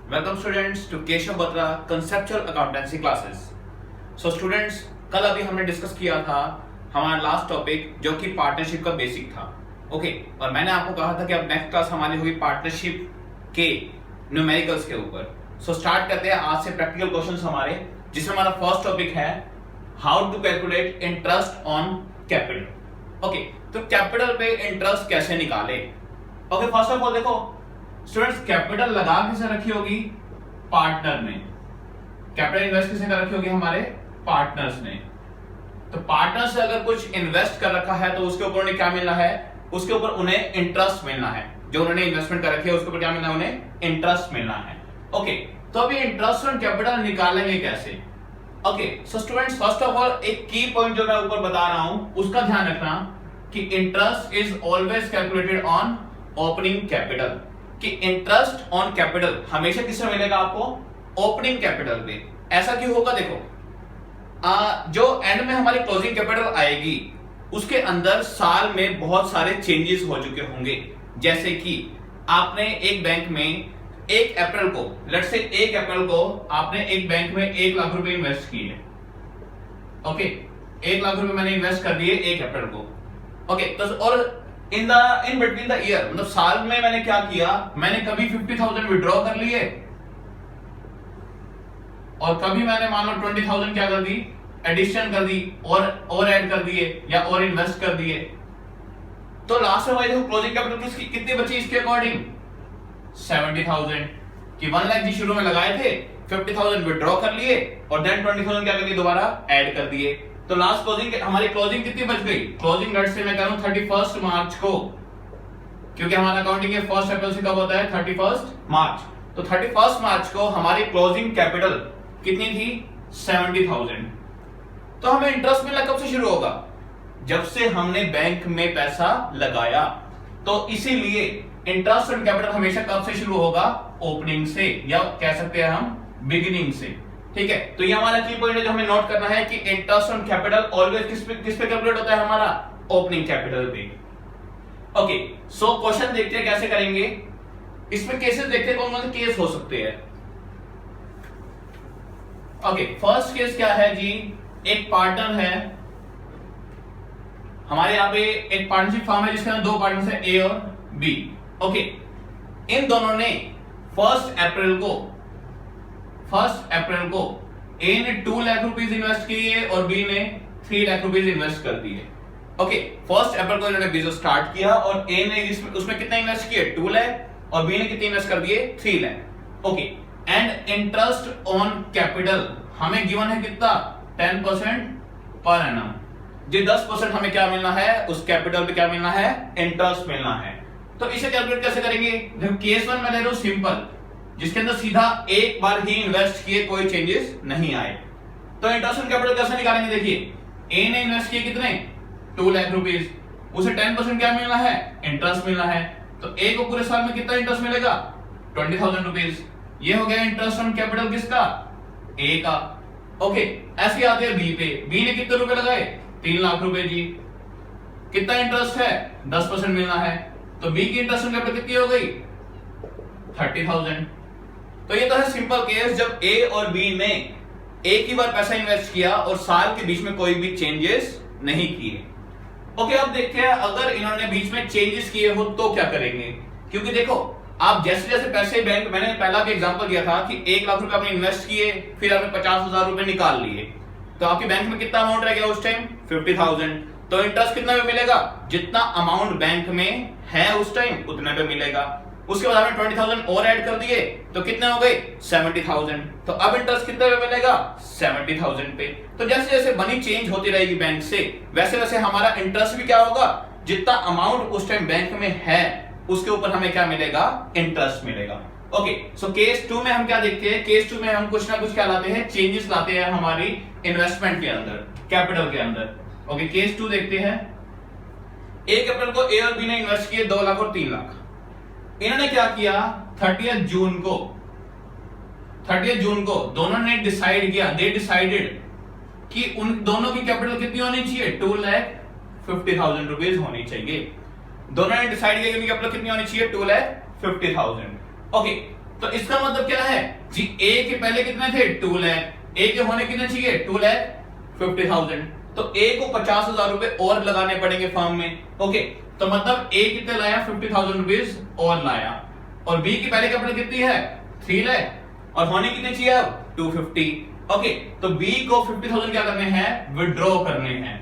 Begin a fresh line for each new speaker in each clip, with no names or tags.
Welcome students to Keshav Batra conceptual accountancy classes. So students, कल अभी हमने डिस्कस किया था हमारा लास्ट टॉपिक जो कि पार्टनरशिप का बेसिक था। ओके, और मैंने आपको कहा था कि अब नेक्स्ट क्लास हमारी होगी पार्टनरशिप के न्यूमेरिकल्स के ऊपर। सो स्टार्ट करते हैं आज से प्रैक्टिकल क्वेश्चंस हमारे, जिसमें हमारा फर्स्ट टॉपिक है how to calculate interest on capital. Okay, तो कैपिटल पे इंटरेस्ट कैसे निकाले। ओके, फर्स्ट ऑफ ऑल देखो स्टूडेंट्स, कैपिटल लगा किसे रखी होगी? पार्टनर ने। कैपिटल इन्वेस्ट किसे कर रखी होगी? हमारे पार्टनर्स ने। तो पार्टनर से अगर कुछ इन्वेस्ट कर रखा है तो उसके ऊपर उन्हें क्या मिलना है? उसके ऊपर उन्हें इंटरेस्ट मिलना है। जो उन्होंने इन्वेस्टमेंट कर रखी है उसके ऊपर क्या मिलना है? उन्हें इंटरेस्ट मिलना है। ओके, तो अभी इंटरेस्ट ऑन कैपिटल निकालेंगे कैसे? Okay, so students, first of all एक की पॉइंट जो मैं ऊपर बता रहा हूं उसका ध्यान रखना कि interest is always calculated on opening capital. कि इंटरेस्ट ऑन कैपिटल हमेशा किससे मिलेगा आपको? ओपनिंग कैपिटल पे। ऐसा क्यों होगा? देखो, जो एंड में हमारी क्लोजिंग कैपिटल आएगी उसके अंदर साल में बहुत सारे चेंजेस हो चुके होंगे। जैसे कि आपने एक बैंक में 1 अप्रैल को, लेट्स से 1 अप्रैल को आपने एक बैंक में 1 लाख रुपए इन्वेस्ट किए। ओके, 1 लाख रुपए मैंने इन्वेस्ट कर दिए 1 अप्रैल को। ओके, तो और इन बिटवीन द ईयर, मतलब साल में मैंने क्या किया? मैंने कभी 50,000 विड्रॉ कर लिए और कभी मैंने मान लो 20,000 क्या कर दी? एडिशन कर दी और ऐड कर दिए या और इन्वेस्ट कर दिए। तो लास्ट में देखो क्लोजिंग कैपिटल कितनी बची इसके अकॉर्डिंग? 70,000 कि 1 लाख जी शुरू में लगाए थे, 50,000 विड्रॉ कर लिए और देन 20,000 क्या कर दिए? दोबारा ऐड कर दिए। तो लास्ट क्लोजिंग हमारी क्लोजिंग कितनी बच गई? क्लोजिंग रेट से मैं कह रहा हूं 31 मार्च को, क्योंकि हमारा अकाउंटिंग के फर्स्ट अप्रैल से कब होता है? 31 मार्च। तो 31 मार्च को हमारी क्लोजिंग कैपिटल कितनी थी? 70,000। तो हमें इंटरेस्ट मिलना कब से शुरू होगा? जब से हमने बैंक में पैसा लगाया। तो इसीलिए इंटरेस्ट ऑन कैपिटल हमेशा कब से शुरू होगा? ओपनिंग से, या कह सकते हैं हम बिगिनिंग से। ठीक है, तो ये हमारा की पॉइंट है जो हमें नोट करना है कि इंटरेस्ट ऑन कैपिटल ऑलवेज किस पे कैलकुलेट होता है? हमारा ओपनिंग कैपिटल पे। ओके, सो क्वेश्चन देखते हैं कैसे करेंगे। इसमें केसेस देखते हैं, कौन कौन से केस हो सकते हैं। ओके, फर्स्ट केस क्या है जी? एक पार्टनर है हमारे यहाँ पे, एक पार्टनरशिप फर्म है जिसके अंदर 2 पार्टनर्स हैं, ए और बी। ओके, इन दोनों ने 1 अप्रैल को ए ने 2 लाख रुपीस इन्वेस्ट किए और बी ने 3 लाख रुपीस इन्वेस्ट कर दिए। ओके, 1 अप्रैल को इन्होंने बिजनेस स्टार्ट किया और ए ने उसमें कितना इन्वेस्ट किए? 2 लाख, और बी ने कितने इन्वेस्ट कर दिए? 3 lakh. Okay, and interest on capital हमें गिवन है कितना? 10% पर एनम। जो 10% हमें क्या मिलना है? उस कैपिटल पे क्या मिलना है? इंटरेस्ट मिलना है। तो इसे कैलकुलेट कैसे करेंगे? देखो, केस 1 में ले लो सिंपल, जिसके अंदर सीधा एक बार ही इन्वेस्ट किए, कोई चेंजेस नहीं आए। तो इंटरेस्ट ऑन कैपिटल कैसे निकालेंगे? देखिए, ए ने इन्वेस्ट किए कितने? 2 लाख रुपीस, उसे 10% क्या मिलना है? इंटरेस्ट मिलना है। तो ए को पूरे साल में कितना इंटरेस्ट मिलेगा? 20,000 रुपीस। ये हो गया इंटरेस्ट ऑन कैपिटल किसका? ए का। ओके, ऐसे आते हैं बी पे। बी ने कितने रुपए लगाए? 3 लाख रुपए जी। कितना इंटरेस्ट है? 10% मिलना है। तो बी की इंटरेस्ट ऑन कैपिटल कितनी हो गई? 30,000। तो ये तो है सिंपल केस जब ए और बी ने एक ही बार पैसा इन्वेस्ट किया और साल के बीच में कोई भी चेंजेस नहीं किए। ओके, अब देखते हैं अगर इन्होंने बीच में चेंजेस किए हो तो क्या करेंगे। क्योंकि देखो, आप जैसे जैसे पैसे बैंक, मैंने पहला भी एग्जांपल दिया था कि 1 लाख रुपए आपने इन्वेस्ट किए, फिर आपने 50,000 रुपए निकाल लिए, तो आपके बैंक में कितना अमाउंट रह गया उस टाइम? 50,000। तो इंटरेस्ट कितना पे मिलेगा? जितना अमाउंट बैंक में है उस टाइम उतने पे मिलेगा। उसके बाद आपने 20,000 और ऐड कर दिए तो कितने हो गए? 70,000। तो अब इंटरेस्ट कितने पे मिलेगा? 70,000 पे। तो जैसे जैसे मनी चेंज होती रहेगी बैंक से, वैसे वैसे हमारा इंटरेस्ट भी क्या होगा? जितना अमाउंट उस टाइम बैंक में है उसके ऊपर हमें क्या मिलेगा? इंटरेस्ट मिलेगा। ओके, सो केस 2 में हम क्या देखते हैं? केस 2 में हम कुछ ना कुछ क्या लाते हैं? चेंजेस लाते हैं हमारी इन्वेस्टमेंट के अंदर, कैपिटल के अंदर। ओके, केस 2 देखते हैं। 1 अप्रैल को ए और बी ने इन्वेस्ट किए 2 लाख और 3 लाख। इन्होंने क्या किया? 30 जून को दोनों ने डिसाइड किया, दे डिसाइडेड कि उन दोनों की कैपिटल कितनी होनी चाहिए? 2,50,000 रुपीस होनी चाहिए। दोनों ने डिसाइड किया कि उनकी कैपिटल कितनी होनी चाहिए? 2,50,000। ओके, तो इसका मतलब क्या है जी, ए के पहले कितने थे 2 लाख, ए के होने कितने चाहिए 2,50,000, तो ए को 50,000 रुपए और लगाने पड़ेंगे फर्म में। ओके, तो मतलब ए कितने लाया 50,000 रुपीज और लाया, और बी की पहले कैपिटल कितनी है 3 लाख और होने कितने चाहिए अब 250। ओके, तो बी को 50,000 क्या करने हैं विड्रॉ करने हैं,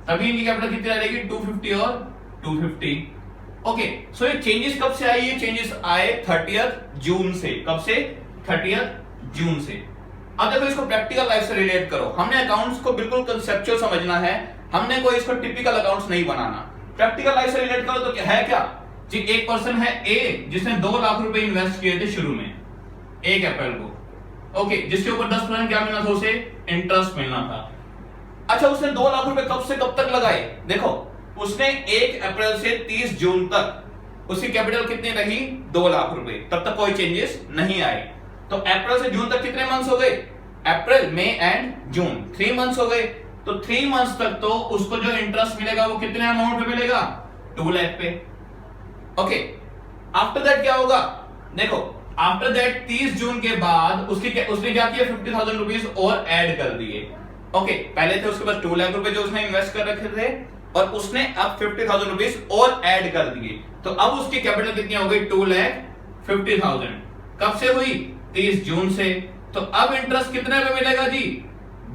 तभी इनकी कैपिटल कितनी रहेगी 250 और 250। ओके, सो ये चेंजेस कब से आई, ये चेंजेस आए 30 जून से। कब से 30 जून से। अब देखो इसको प्रैक्टिकल लाइफ से रिलेट करो, हमने अकाउंट्स को बिल्कुल कंसेप्चुअल समझना है, हमने कोई इसको टिपिकल अकाउंट्स नहीं बनाना। प्रैक्टिकल लाइफ से रिलेट करो तो क्या है, क्या जी, एक पर्सन है ए जिसने 2 लाख रुपए इन्वेस्ट किए थे शुरू में 1 अप्रैल को। ओके, जिसके ऊपर 10% क्या मिलना था उसे इंटरेस्ट मिलना था। अच्छा, उसने 2 लाख रुपए कब से कब तक लगाए, देखो उसने 1 अप्रैल से 30 जून तक उसकी कैपिटल कितनी रही 2 लाख रुपए, तब तक कोई चेंजेस नहीं आए। तो अप्रैल से जून तक कितने मंथ्स हो गए, अप्रैल मई एंड जून 3 मंथ्स हो गए। तो 3 मंथ्स तक तो उसको जो इंटरेस्ट मिलेगा वो कितने अमाउंट पे मिलेगा 2 लाख पे। ओके, आफ्टर दैट क्या होगा, देखो आफ्टर दैट 30 जून के बाद उसने क्या किया 50,000 रुपीज और ऐड कर दिए। ओके, पहले थे उसके पास 2 लाख रुपए जो उसने इन्वेस्ट कर रखे थे और उसने अब 50,000 रुपीज और ऐड कर दिए, तो अब उसकी कैपिटल कितनी हो गई 2,50,000। कब से हुई 30 जून से। तो अब इंटरेस्ट कितने पे मिलेगा जी,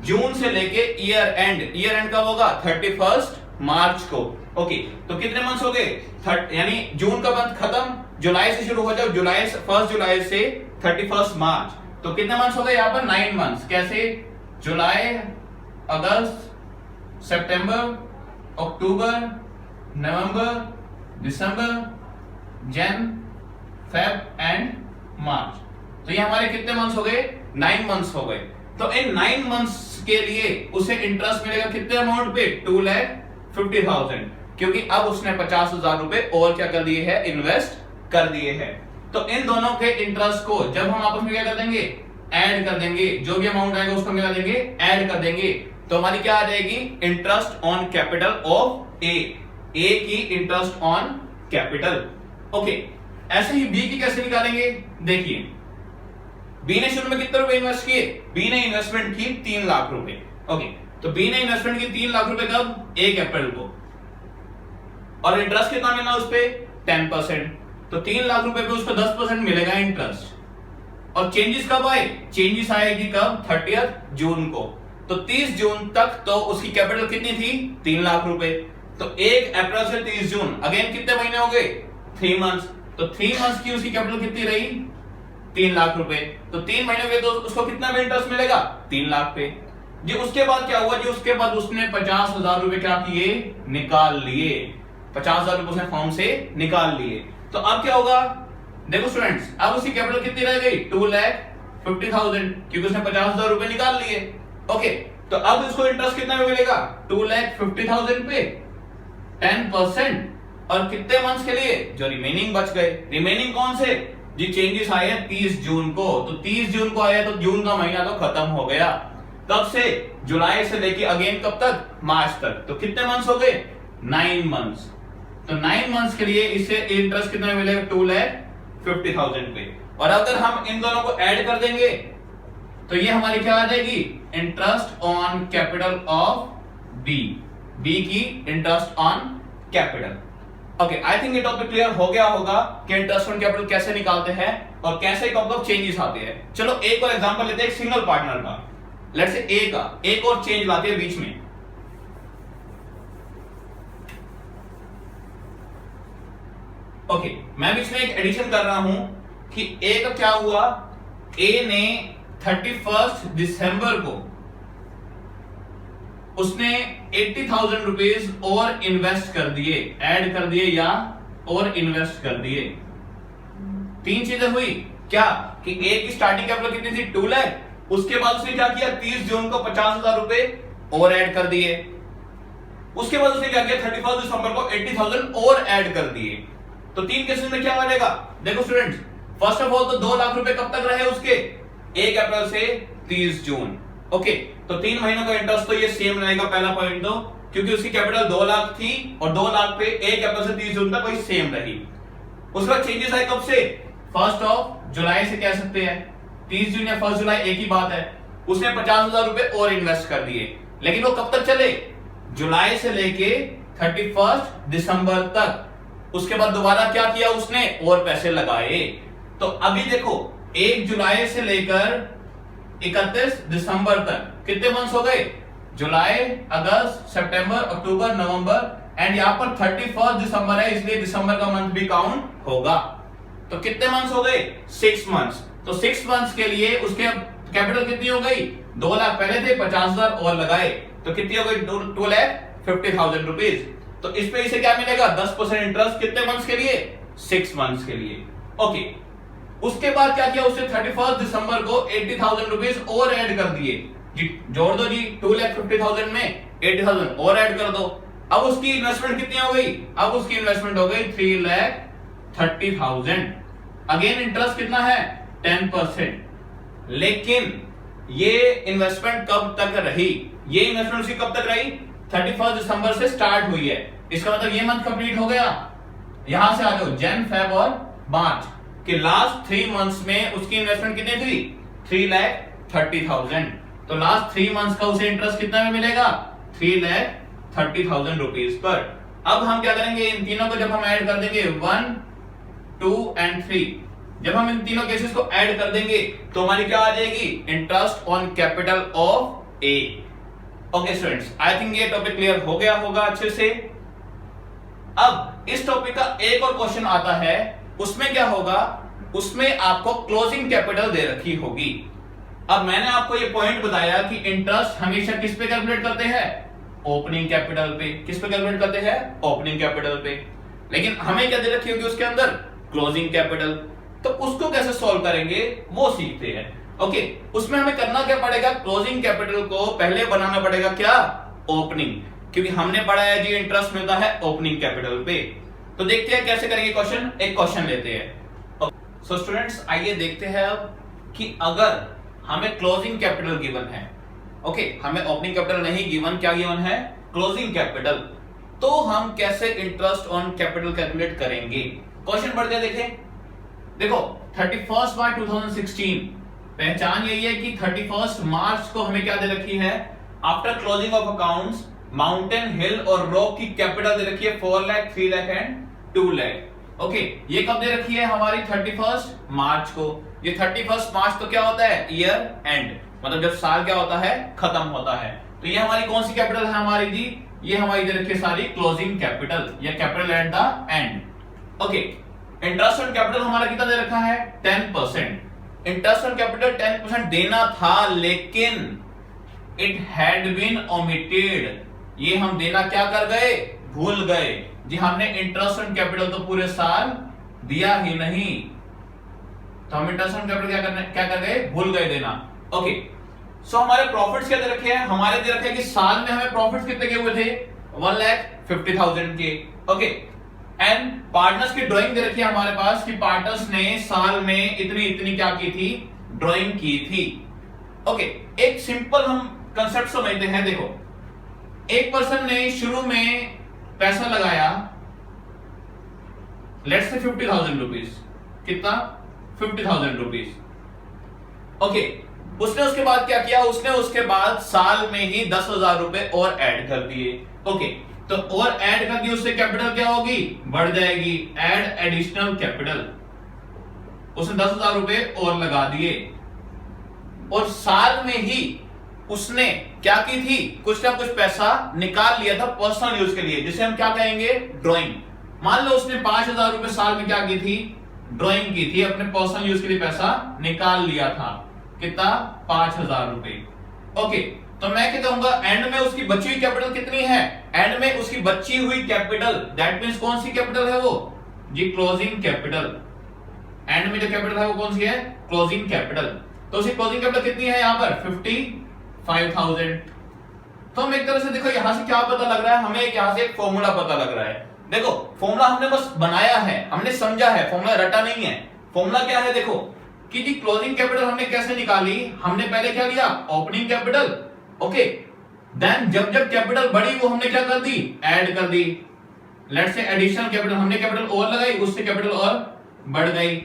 जून से लेके ईयर एंड कब होगा 31 मार्च को। ओके, तो कितने मंथ्स हो गए, यानी जून का मंथ खत्म, जुलाई से शुरू हो जाओ, 1 जुलाई से 31 मार्च, तो कितने मंथ्स हो गए यहाँ पर 9 मंथ्स। कैसे, जुलाई, अगस्त, सितंबर, अक्टूबर, नवंबर, दिसंबर, जन, फेब एंड मार्च, तो ये हमारे कितने मंथ्स हो गए 9 मंथ्स हो गए। तो इन 9 मंथ्स के लिए उसे इंटरेस्ट मिलेगा कितने अमाउंट पे 2,50,000, क्योंकि अब उसने 50,000 रुपए और क्या कर दिए हैं इन्वेस्ट कर दिए हैं। तो इन दोनों के इंटरेस्ट को जब हम आपस में क्या कर देंगे ऐड कर देंगे, जो भी अमाउंट आएगा उसको मिला देंगे, ऐड कर देंगे, तो हमारी क्या आ जाएगी इंटरेस्ट ऑन कैपिटल ऑफ ए की इंटरेस्ट ऑन कैपिटल। ओके, ऐसे ही बी की कैसे निकालेंगे, देखिए बी ने शुरू में कितने रुपए इन्वेस्ट किए, बी ने इन्वेस्टमेंट की 3 लाख रुपए। ओके, तो बी ने इन्वेस्टमेंट की 3 लाख रुपए कब 1 अप्रैल को, और इंटरेस्ट कितना मिलना उस पे 10%, तो 3 लाख रुपए पे उसको 10% मिलेगा इंटरेस्ट। और चेंजेस कब आए, चेंजेस आएगी कब 30 जून को, तो 30 जून तक तो उसकी कैपिटल कितनी थी 3 लाख रुपए, तो 1 अप्रैल से 30 जून अगेन कितने महीने हो गए 3 मंथ्स, तो 3 मंथ्स की उसकी कैपिटल कितनी रही 3 लाख रुपए, तो 3 महीने में तो उसको कितना में इंटरेस्ट मिलेगा 3 लाख पे जी। उसके बाद क्या हुआ जी, उसके बाद उसने 50,000 रुपए क्या किए निकाल लिए, 50,000 रुपए उसने फॉर्म से निकाल लिए। तो अब क्या होगा, देखो स्टूडेंट्स, अब उसकी कैपिटल कितनी रह गई 2,50,000, क्योंकि उसने 50,000 रुपए निकाल लिए। ओके, तो अब उसको इंटरेस्ट कितना में मिलेगा 2,50,000 पे 10%, और कितने मंथ्स के लिए जो रिमेनिंग बच गए, रिमेनिंग कौन से जी, चेंजेस आए हैं 30 जून को, तो 30 जून को आया तो जून का महीना तो खत्म हो गया, कब से जुलाई से लेके अगेन कब तक मार्च तक, तो कितने मंथ्स हो गए 9 मंथ्स, तो 9 मंथ्स के लिए इससे इंटरेस्ट कितना मिलेगा 2,50,000 पे। और अगर हम इन दोनों को ऐड कर देंगे तो ये हमारी क्या आ जाएगी interest on capital of B की interest on capital. Okay, I think ये टॉपिक क्लियर हो गया होगा कि इंटरेस्ट ऑन कैपिटल कैसे निकालते हैं और कैसे कब कब चेंजेस आते हैं। चलो एक और एग्जांपल लेते हैं, एक सिंगल पार्टनर का, लेट्स से ए का, एक और चेंज लाते हैं बीच में। ओके, मैं बीच में एक एडिशन कर रहा हूं कि ए का क्या हुआ, ए ने 31 दिसंबर को उसने 80,000 रुपीज और इन्वेस्ट कर दिए, ऐड कर दिए या और इन्वेस्ट कर दिए। 3 चीजें हुई, क्या कि ए की स्टार्टिंग कैपिटल कितनी थी 2 लाख, उसके बाद उसने क्या किया 30 जून को 50,000 रुपए और ऐड कर दिए, उसके बाद उसने क्या किया 31 दिसंबर को 80,000 और ऐड कर दिए। तो 3 केसेस में क्या बनेगा, देखो स्टूडेंट्स, फर्स्ट ऑफ ऑल तो 2 लाख रुपए कब तक रहे उसके 1 अप्रैल से 30 जून। ओके, तो 3 महीनों का इंटरेस्ट तो ये सेम रहेगा, पहला पॉइंट तो, क्योंकि उसकी कैपिटल 2 लाख थी और 2 लाख पे 1 अप्रैल से 30 जून तक वही सेम रही। उसके बाद चेंजेस आए कब से 1 जुलाई से कह सकते हैं, 30 जून या 1 जुलाई एक ही बात है। उसने 50,000 रुपए और इन्वेस्ट कर दिए, लेकिन वो कब तक चले, जुलाई से लेके 31 दिसंबर तक। उसके बाद दोबारा क्या किया उसने, और पैसे लगाए। तो अभी देखो 1 जुलाई से लेकर 31 दिसंबर तक कितने मंथ्स हो गए, जुलाई, अगस्त, सितंबर, अक्टूबर, नवंबर, एंड यहां पर 31 दिसंबर है, इसलिए दिसंबर का मंथ भी काउंट होगा। तो कितने मंथ्स हो गए, 6 मंथ्स। तो 6 मंथ्स के लिए उसके कैपिटल कितनी हो गई, 2 लाख पहले थे, 50,000 और लगाए, तो कितनी हो गई, 2,50,000 रुपीज। तो इस पे इसे क्या मिलेगा, 10% इंटरेस्ट, कितने मंथ्स के लिए, 6 मंथ्स के लिए। ओके, उसके बाद क्या किया उसने, 31 दिसंबर को 80,000 रुपीज और ऐड कर दिए जी, जोड़ दो जी, 2,50,000 में 80,000 और ऐड कर दो। अब उसकी इन्वेस्टमेंट कितनी हो गई, अब उसकी इन्वेस्टमेंट हो गई 3,30,000। अगेन इंटरेस्ट कितना है, 10%। लेकिन ये इन्वेस्टमेंट कब तक रही, ये इन्वेस्टमेंट उसकी कब तक रही, 31 दिसंबर से स्टार्ट हुई है। इसका मतलब ये मंथ कंप्लीट हो गया। यहां से आ जाओ, जन, फेब और मार्च के लास्ट 3 मंथ्स में उसकी इन्वेस्टमेंट कितनी थी, 3,30,000। तो लास्ट 3 मंथ्स का उसे इंटरेस्ट कितना में मिलेगा, 3,30,000 रुपीज पर। अब हम क्या करेंगे, इन तीनों को जब हम ऐड कर देंगे 1, 2 एंड 3, जब हम इन तीनों केसेस को ऐड कर देंगे तो हमारी क्या आ जाएगी, interest on capital of A. Okay students, I think ये टॉपिक क्लियर हो गया होगा अच्छे से। अब इस टॉपिक का एक और क्वेश्चन आता है, उसमें क्या होगा, उसमें आपको क्लोजिंग कैपिटल दे रखी होगी। अब मैंने आपको ये पॉइंट बताया कि इंटरेस्ट हमेशा किस पे कैलकुलेट करते हैं, ओपनिंग कैपिटल पे। किस पे कैलकुलेट करते हैं, ओपनिंग कैपिटल पे। लेकिन हमें क्या दे रखी होगी उसके अंदर, क्लोजिंग कैपिटल। तो उसको कैसे सॉल्व करेंगे वो सीखते हैं। ओके, उसमें हमें करना क्या पड़ेगा, क्लोजिंग कैपिटल को पहले बनाना पड़ेगा क्या, ओपनिंग, क्योंकि हमने पढ़ा है जी इंटरेस्ट मिलता है ओपनिंग कैपिटल पे। तो देखते हैं कैसे करेंगे क्वेश्चन, एक क्वेश्चन लेते हैं। सो स्टूडेंट्स आइए देखते हैं अब कि अगर हमें क्लोजिंग कैपिटल गिवन है, ओके, हमें ओपनिंग कैपिटल नहीं गिवन, क्या गिवन है, क्लोजिंग कैपिटल, तो हम कैसे इंटरेस्ट ऑन कैपिटल कैलकुलेट करेंगे। क्वेश्चन बढ़ गया, देखें, देखो 31 मार्च 2016, पहचान यही है कि 31 मार्च को हमें क्या दे रखी है, after closing of accounts mountain, hill और रॉक की कैपिटल दे रखी है 4 लाख, 3 लाख एंड 2 लाख। ओके, ये कब दे रखी है हमारी, 31 मार्च को। ये 31 मार्च तो क्या होता है, ईयर एंड, मतलब जब साल क्या होता है, खत्म होता है। तो ये हमारी कौन सी कैपिटल है हमारी जी, ये हमारी दे रखी है सारी क्लोजिंग कैपिटल या capital at the end. Okay, interest on capital हमारा कितना दे रखा है, 10%। इंटरेस्ट ऑन कैपिटल 10% देना था, लेकिन इट हैड बीन ओमिटेड, ये हम देना क्या कर गए, भूल गए जी। हमने इंटरेस्ट ऑन कैपिटल तो पूरे साल दिया ही नहीं, तो हम इंटरेस्ट ऑन कैपिटल क्या कर गए, भूल गए देना। ओके, सो हमारे प्रॉफिट्स क्या दे रखे हैं, हमारे दे रखे हैं कि साल में हमें प्रॉफिट्स कितने के हुए थे, 1,50,000 के। ओके, एंड पार्टनर्स की ड्राइंग दे रखी है हमारे पास कि पार्टनर्स ने साल में इतनी इतनी क्या की थी, ड्राइंग की थी। ओके, एक सिंपल हम कंसेप्ट समझते हैं। देखो, एक पर्सन ने शुरू में पैसा लगाया, लेट्स से 50,000 रुपीज, कितना, 50,000 रुपीज। ओके, उसने उसके बाद क्या किया, उसने उसके बाद साल में ही 10,000 रुपए और ऐड कर दिए। ओके, तो और ऐड कर दिए, उससे कैपिटल क्या होगी, बढ़ जाएगी, ऐड एडिशनल कैपिटल। उसने 10,000 रुपए और लगा दिए, और साल में ही उसने क्या की थी, कुछ ना कुछ पैसा निकाल लिया था पर्सनल यूज के लिए, जिसे हम क्या कहेंगे, ड्राइंग। मान लो उसने 5,000 रुपए साल में क्या की थी, ड्राइंग की थी, अपने पर्सनल यूज के लिए पैसा निकाल लिया था, कितना, 5,000 रुपए। ओके, तो मैं क्या कहूंगा, एंड में उसकी बची हुई कैपिटल कितनी है, एंड में उसकी बची हुई कैपिटल, दैट मींस कौन सी कैपिटल है वो जी, क्लोजिंग कैपिटल। एंड में जो कैपिटल है वो कौन सी है, क्लोजिंग कैपिटल। तो उसकी क्लोजिंग कैपिटल कितनी है यहां पर, 55,000। तो हम एक तरह से देखो यहां से क्या पता लग रहा है, हमें यहां से एक फॉर्मूला पता लग रहा है। देखो, फॉर्मूला हमने बस बनाया है, हमने समझा है, फॉर्मूला रटा नहीं है। फॉर्मूला क्या है, देखो कि जी क्लोजिंग कैपिटल हमने कैसे निकाली, हमने पहले क्या लिया, ओपनिंग कैपिटल। ओके, देन जब जब कैपिटल बढ़ी वो हमने क्या कर दी, ऐड कर दी। लेट्स से एडिशनल कैपिटल, हमने कैपिटल और लगाई, उससे कैपिटल और बढ़ गई।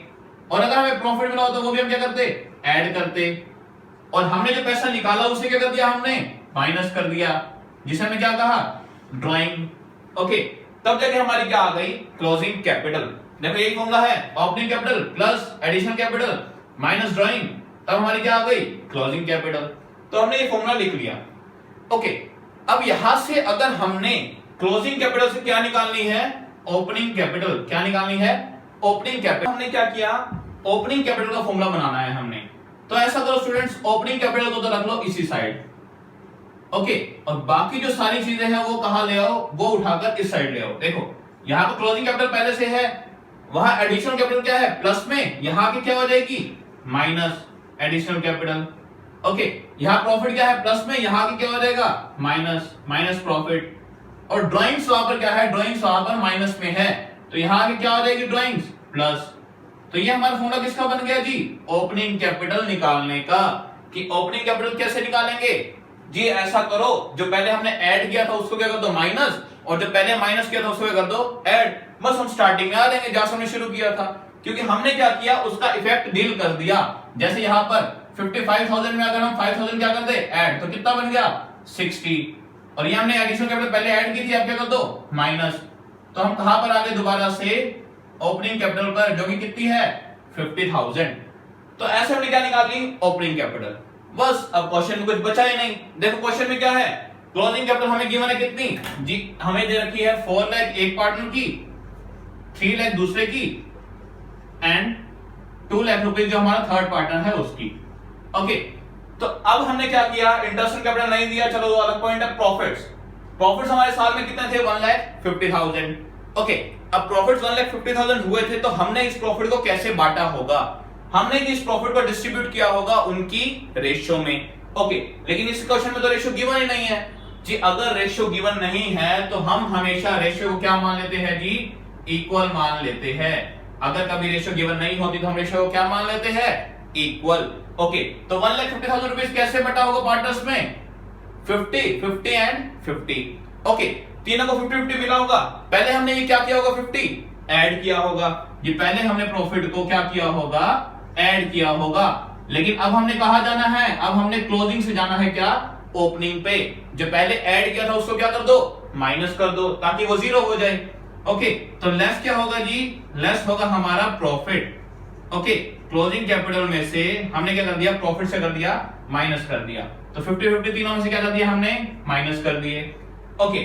और अगर हमें प्रॉफिट मिला होता वो भी हम क्या करते, ऐड करते। और हमने जो पैसा निकाला उसे क्या कर दिया, हमने माइनस कर दिया, जिसे हमने क्या कहा, ड्राइंग। ओके, तब जाके हमारी क्या आ गई, क्लोजिंग कैपिटल। देखो यही फॉर्मूला है, opening capital plus additional capital minus drawing, तब हमारी क्या आ गई, क्लोजिंग कैपिटल। तो हमने ये फॉर्मूला लिख लिया। ओके, अब यहां से अगर हमने क्लोजिंग कैपिटल से क्या निकालनी है, ओपनिंग कैपिटल, क्या निकालनी है, ओपनिंग कैपिटल। हमने क्या किया, ओपनिंग कैपिटल का फॉर्मूला बनाना है हमने। तो ऐसा करो स्टूडेंट्स, ओपनिंग कैपिटल को तो रख लो इसी साइड, ओके, और बाकी जो सारी चीजें हैं वो कहां ले आओ, वो उठाकर इस साइड ले आओ। देखो यहां पर क्लोजिंग कैपिटल पहले से है, वहां एडिशनल कैपिटल क्या है, प्लस में, यहां की क्या हो जाएगी, माइनस एडिशनल कैपिटल। ओके, यहां प्रॉफिट क्या है, प्लस में, यहां की क्या हो जाएगा, माइनस, माइनस प्रॉफिट। और ड्राइंग्स वहां पर क्या है, ड्राइंग्स वहां पर माइनस में है, तो यहां की क्या हो जाएगी, ड्राइंग्स प्लस। तो ये हमारा फॉर्मूला किसका बन गया जी, ओपनिंग कैपिटल निकालने का। कि ओपनिंग कैपिटल कैसे निकालेंगे जी, ऐसा करो, जो पहले हमने ऐड किया था उसको क्या कर दो माइनस, और जो पहले माइनस किया था उसको क्या कर दो ऐड। बस हम स्टार्टिंग में आ जाएंगे जहां से हमने शुरू किया था, क्योंकि हमने क्या किया, उसका इफेक्ट डील कर दिया। जैसे यहां पर 55,000 में अगर हम 5,000 क्या कर दे ऐड, तो कितना बन गया 60, और ये हमने एडिशनल कैपिटल पहले ऐड की थी, अब क्या कर दो माइनस। तो हम कहां पर आ गए दोबारा से, ओपनिंग कैपिटल पर, जो कि कितनी है 50,000। तो ऐसे हमने क्या निकाली, ओपनिंग कैपिटल। बस अब क्वेश्चन में कुछ बचा ही नहीं। देखो क्वेश्चन में क्या है, क्लोजिंग कैपिटल हमें गिवन है कितनी जी, हमें दे रखी है 4 लाख एक पार्टनर की, 3 लाख दूसरे की, एंड 2 लाख रुपए जो हमारा थर्ड पार्टनर है उसकी। ओके, तो अब हमने क्या किया, इंटरेस्ट कैपिटल नहीं दिया, चलो वो अलग पॉइंट है। प्रॉफिट्स, प्रॉफिट्स हमारे साल में कितने थे, 1,50,000। ओके, अब प्रॉफिट्स 1,50,000 हुए थे, तो हमने इस प्रॉफिट को कैसे बांटा होगा, हमने इस प्रॉफिट को डिस्ट्रीब्यूट किया होगा उनकी रेशियो में। ओके, लेकिन इस क्वेश्चन में तो रेशियो गिवन ही नहीं है जी। अगर रेशियो गिवन नहीं है तो हम हमेशा रेशियो को क्या मान लेते हैं जी, इक्वल मान लेते हैं। अगर कभी रेशियो गिवन नहीं होती तो हम रेशियो को क्या मान लेते हैं, इक्वल। ओके, तो 1,50,000 रुपीज कैसे बटा होगा पार्टनर्स में, 50, 50 एंड 50। ओके, तीनों को 50-50 मिला होगा। पहले हमने ये क्या किया होगा, 50 ऐड किया होगा, ये पहले हमने प्रॉफिट को क्या किया होगा, ऐड किया होगा। लेकिन अब हमने कहा जाना है, अब हमने क्लोजिंग से जाना है क्या, ओपनिंग पे। जो पहले ऐड किया था उसको क्या कर दो, माइनस कर दो, ताकि वो जीरो हो जाए। ओके, तो लेस क्या होगा जी, लेस होगा हमारा प्रॉफिट। ओके, क्लोजिंग कैपिटल में से हमने क्या कर दिया, प्रॉफिट से कर दिया माइनस कर दिया, तो 50-50 तीनों में से क्या कर दिया हमने, माइनस कर दिए। ओके,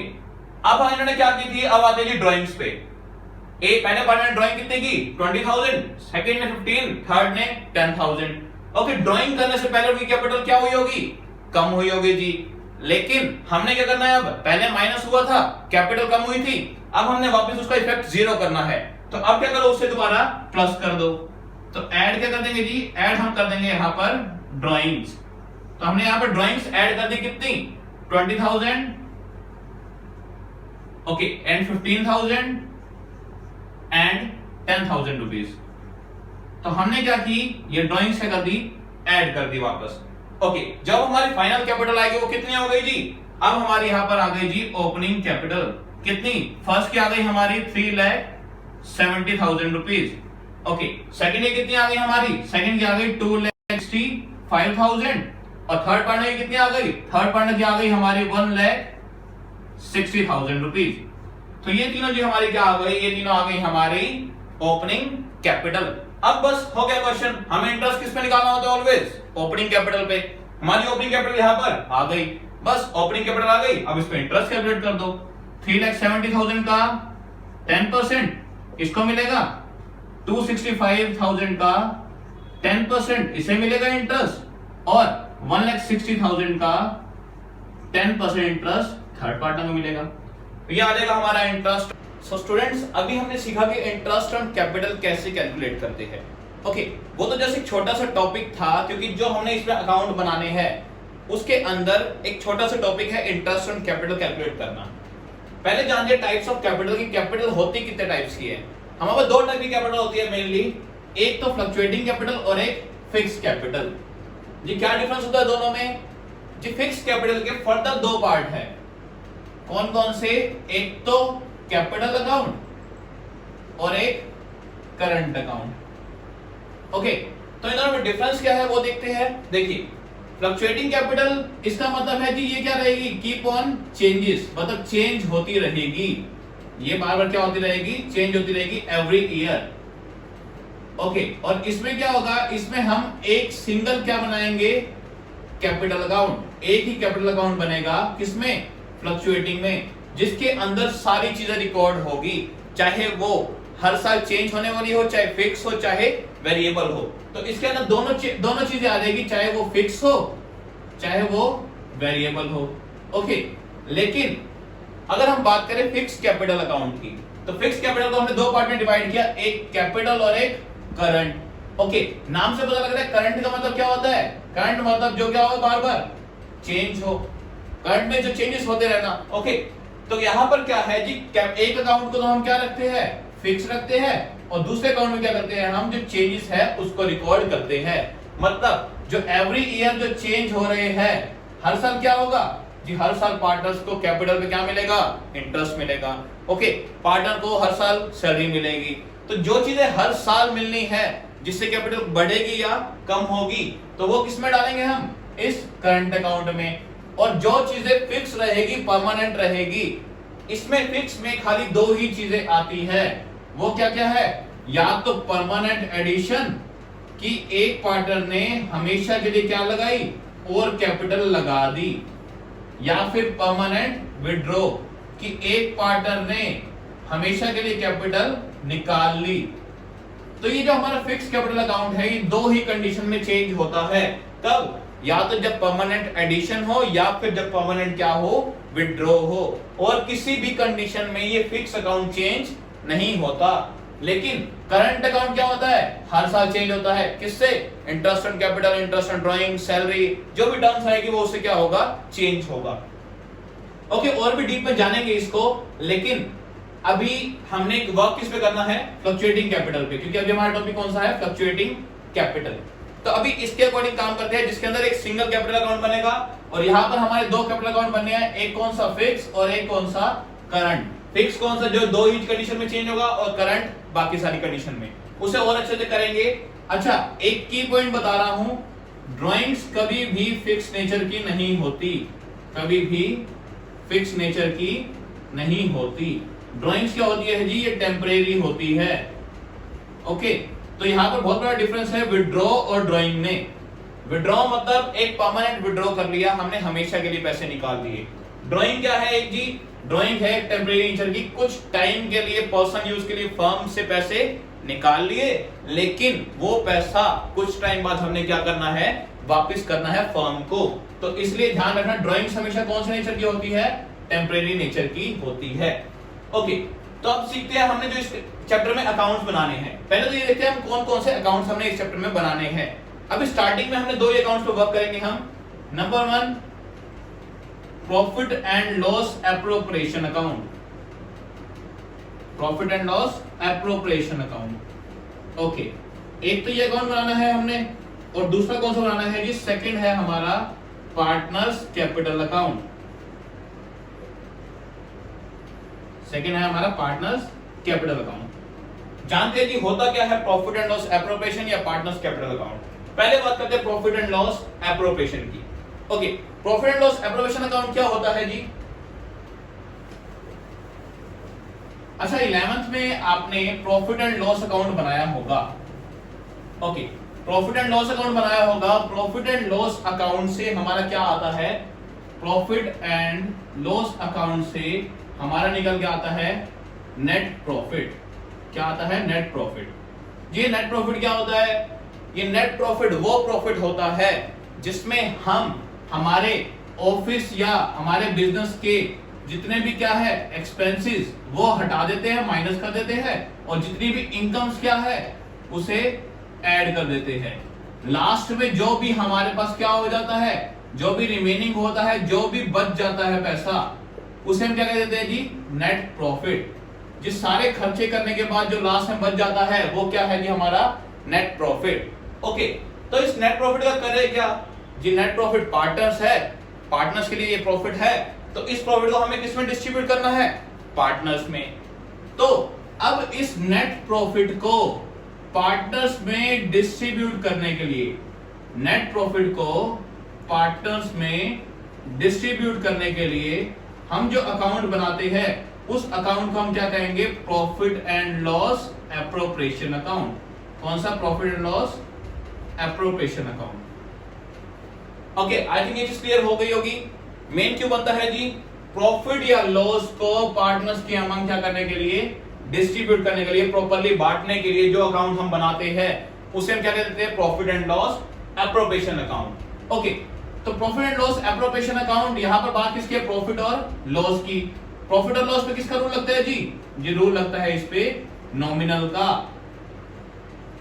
अब इन्होंने क्या की थी, अब आते जी ड्राइंग्स पे। एक पहले पार्ट ने ड्राइंग कितने की, 20,000, सेकंड ने 15, थर्ड ने 10,000। ओके, ड्राइंग करने से पहले उनकी कैपिटल क्या हुई होगी, कम हुई होगी जी। लेकिन हमने क्या करना है, अब पहले माइनस हुआ था, कैपिटल कम हुई थी, अब हमने वापस उसका इफेक्ट जीरो करना है। तो अब क्या करो, उससे दोबारा प्लस कर दो। तो ऐड क्या कर देंगे जी, ऐड हम कर देंगे यहां पर ड्राइंग्स। तो हमने यहां पर ड्राइंग्स ऐड कर दी कितनी, 20,000, ओके, एंड 15,000 एंड 10,000 रुपीज। तो हमने क्या की, ये ड्राइंग से कर दी, ऐड कर दी वापस। ओके, जब हमारी फाइनल कैपिटल आएगी वो कितनी हो गई जी, अब हमारी यहां पर आ गई जी ओपनिंग कैपिटल कितनी, फर्स्ट की आ गई हमारी 3,70,000 रुपीज। ओके, सेकंड की कितनी आ गई हमारी, सेकंड की आ गई 2,65,000, और थर्ड पार्टनर की कितनी आ गई, थर्ड पार्टनर की आ गई हमारी 1,60,000 रुपीज। तो ये तीनों जी हमारी क्या आ गई, ये तीनों आ गई हमारी ओपनिंग कैपिटल। अब बस हो गया क्वेश्चन, हमें इंटरेस्ट किस पे निकालना होता है, ऑलवेज ओपनिंग कैपिटल पे। हमारी ओपनिंग कैपिटल यहां पर आ गई, बस ओपनिंग कैपिटल आ गई, अब इस पे इंटरेस्ट कैलकुलेट कर दो। 3,70,000 का 10% इसको मिलेगा, 265,000 का 10% इसे मिलेगा इंटरेस्ट, और 1,60,000 का 10% इंटरेस्ट थर्ड पार्टनर को मिलेगा। तो ये आ जाएगा हमारा इंटरेस्ट। सो स्टूडेंट्स, अभी हमने सीखा कि इंटरेस्ट ऑन कैपिटल कैसे कैलकुलेट करते हैं। ओके, वो तो जैसे छोटा सा टॉपिक था, क्योंकि जो हमने इसमें अकाउंट बनाने हैं उसके अंदर एक छोटा सा टॉपिक है इंटरेस्ट ऑन कैपिटल कैलकुलेट करना। पहले जानिए टाइप्स ऑफ कैपिटल की, कैपिटल होती कितने टाइप्स की है। हमारे पास दो टाइप की कैपिटल होती है मेनली, एक तो फ्लक्चुएटिंग कैपिटल और एक फिक्स कैपिटल। जी क्या डिफरेंस होता है दोनों में जी, फिक्स कैपिटल के फर्दर दो पार्ट है, कौन कौन से, एक तो कैपिटल अकाउंट और एक करंट अकाउंट। ओके, तो इन दोनों में डिफरेंस क्या है वो देखते हैं। देखिए फ्लक्चुएटिंग कैपिटल इसका मतलब है जी ये क्या रहेगी, कीप ऑन चेंजेस, मतलब चेंज होती रहेगी, ये बार बार क्या होती रहेगी, चेंज होती रहेगी एवरी ईयर। ओके, और इसमें क्या होगा, इसमें हम एक सिंगल क्या बनाएंगे, कैपिटल अकाउंट, एक ही कैपिटल अकाउंट बनेगा, किसमें, फ्लक्चुएटिंग में, जिसके अंदर सारी चीजें रिकॉर्ड होगी, चाहे वो हर साल चेंज होने वाली हो, चाहे फिक्स हो, चाहे वेरिएबल हो। तो इसके अंदर दोनों चीजें आ जाएगी, चाहे वो फिक्स हो चाहे वो वेरिएबल हो। ओके, लेकिन अगर हम बात करें फिक्स कैपिटल अकाउंट की, तो फिक्स कैपिटल को हमने दो पार्ट में डिवाइड किया, एक कैपिटल और एक करंट। ओके, नाम से पता लग रहा है करंट का मतलब क्या होता है, करंट मतलब जो क्या हो बार बार चेंज हो, करंट में जो चेंजेस होते रहना। ओके, तो यहां पर क्या है जी, एक अकाउंट को तो हम क्या रखते हैं, फिक्स रखते हैं, और दूसरे अकाउंट में क्या करते हैं, हम जो चेंजेस है उसको रिकॉर्ड करते हैं। मतलब जो एवरी ईयर जो चेंज हो रहे हैं, हर साल क्या होगा जी, हर साल पार्टनर्स को कैपिटल पे क्या मिलेगा, इंटरेस्ट मिलेगा। ओके, पार्टनर को हर साल सैलरी मिलेगी। तो जो चीजें हर साल मिलनी है, जिससे कैपिटल बढ़ेगी या कम होगी, तो वो किस में डालेंगे हम, इस करंट अकाउंट में। और जो चीजें फिक्स रहेगी, परमानेंट रहेगी, इसमें फिक्स में खाली दो ही चीजें आती है, वो क्या क्या है, या तो परमानेंट एडिशन कि एक पार्टनर ने हमेशा के लिए क्या लगाई, और कैपिटल लगा दी, या फिर परमानेंट विड्रॉ कि एक पार्टनर ने हमेशा के लिए कैपिटल निकाल ली। तो ये जो हमारा फिक्स कैपिटल अकाउंट है, ये दो ही कंडीशन में चेंज होता है। कब, या तो जब परमानेंट एडिशन हो, या फिर जब परमानेंट क्या हो, विड्रॉ हो। और किसी भी कंडीशन में ये फिक्स अकाउंट चेंज नहीं होता। लेकिन करंट अकाउंट क्या होता है, हर साल चेंज होता है, किससे, interest on capital, interest on drawing, salary, जो भी टर्म्स आएगी वो उससे क्या होगा, चेंज होगा। ओके, और भी डीप में जानेंगे इसको, लेकिन अभी हमने एक वर्क किस पे करना है, फ्लक्चुएटिंग कैपिटल पे, क्योंकि अभी हमारा टॉपिक कौन सा है, फ्लक्चुएटिंग कैपिटल। तो अभी इसके अकॉर्डिंग काम करते हैं, जिसके अंदर एक सिंगल कैपिटल अकाउंट बनेगा, और यहाँ पर हमारे दो कैपिटल अकाउंट बनने हैं, एक कौन सा फिक्स और एक कौन सा करंट। फिक्स कौन सा, जो दो ही कंडीशन में चेंज होगा, और करंट बाकी सारी कंडीशन में। उसे और अच्छे से करेंगे। अच्छा, एक की पॉइंट बता रहा हूं, ड्राइंग्स कभी भी फिक्स नेचर की नहीं होती, कभी भी फिक्स नेचर की नहीं होती। ड्राइंग्स क्या होती है जी, ये टेम्परेरी होती है। ओके, तो यहां पर बहुत बड़ा डिफरेंस है विड्रॉ और ड्राइंग में। विड्रॉ मतलब एक परमानेंट विड्रॉ कर लिया हमने, हमेशा के लिए पैसे निकाल दिए। ड्राइंग क्या है एक जी, ड्राइंग है टेम्परेरी नेचर की, कुछ टाइम के लिए पर्सनल यूज के लिए फर्म से पैसे निकाल लिए, लेकिन वो पैसा कुछ टाइम बाद हमने क्या करना है, वापस करना है फर्म को। तो इसलिए ध्यान रखना, ड्राइंग्स हमेशा कौन से नेचर की होती है, टेम्परेरी नेचर की होती है। ओके, तो अब सीखते हैं हमने जो इस चैप्टर में अकाउंट्स बनाने हैं। पहले तो ये देखते हैं हम कौन कौन से अकाउंट्स हमने इस चैप्टर में बनाने हैं। अब स्टार्टिंग में हमने दो ही अकाउंट्स पे वर्क करेंगे हम। Number 1, profit and loss appropriation account, profit and loss appropriation account. Okay, एक तो ये अकाउंट बनाना है हमने, और दूसरा कौन सा बनाना है जी, सेकंड है हमारा पार्टनर्स कैपिटल अकाउंट। सेकंड है हमारा पार्टनर्स कैपिटल अकाउंट। जानते हैं जी होता क्या है प्रॉफिट एंड लॉस एप्रोप्रिएशन या पार्टनर्स कैपिटल अकाउंट। पहले बात करते हैं प्रॉफिट एंड लॉस एप्रोप्रिएशन की। Okay, profit and loss appropriation account क्या होता है जी। अच्छा, 11th में आपने प्रॉफिट एंड लॉस अकाउंट बनाया होगा। Okay, profit and loss account बनाया होगा। प्रॉफिट एंड लॉस अकाउंट से हमारा क्या आता है, प्रॉफिट एंड लॉस अकाउंट से हमारा निकल के आता है नेट प्रॉफिट। क्या आता है, नेट प्रॉफिट। ये नेट प्रॉफिट क्या होता है, ये नेट प्रॉफिट वो प्रॉफिट होता है जिसमें हम हमारे ऑफिस या हमारे बिजनेस के जितने भी क्या है एक्सपेंसेस वो हटा देते हैं, माइनस कर देते हैं, और जितनी भी इनकम्स क्या है उसे ऐड कर देते हैं। लास्ट में जो भी हमारे पास क्या हो जाता है, जो भी रिमेनिंग होता है, जो भी बच जाता है पैसा, उसे हम क्या कह देते हैं जी, नेट प्रॉफिट। जिस सारे खर्चे करने के बाद जो लास्ट में बच जाता है वो क्या है जी, हमारा नेट प्रॉफिट। ओके, तो इस नेट प्रॉफिट का करें क्या जी, नेट प्रॉफिट पार्टनर्स है, पार्टनर्स के लिए ये प्रॉफिट है, तो इस प्रॉफिट को हमें किसमें डिस्ट्रीब्यूट करना है, पार्टनर्स में। तो अब इस नेट प्रॉफिट को पार्टनर्स में डिस्ट्रीब्यूट करने के लिए, नेट प्रॉफिट को पार्टनर्स में डिस्ट्रीब्यूट करने के लिए हम जो अकाउंट बनाते हैं उस अकाउंट को हम क्या कहेंगे? Profit and loss appropriation account. कौन सा? Profit and loss appropriation account. Okay, I think ये चीज क्लियर हो गई होगी। मेन क्यों बनता है जी? प्रॉफिट या लॉस को पार्टनर्स के अमंग क्या करने के लिए? डिस्ट्रीब्यूट करने के लिए, प्रॉपर्ली बांटने के लिए जो अकाउंट हम बनाते हैं उसे हम क्या कहते हैं? Profit and loss appropriation account. Okay, तो profit and loss appropriation account, यहां पर बात किसकी है? प्रॉफिट और लॉस की। प्रॉफिट और लॉस पे किसका रूल लगता है जी? ये रूल लगता है इस पे नॉमिनल का।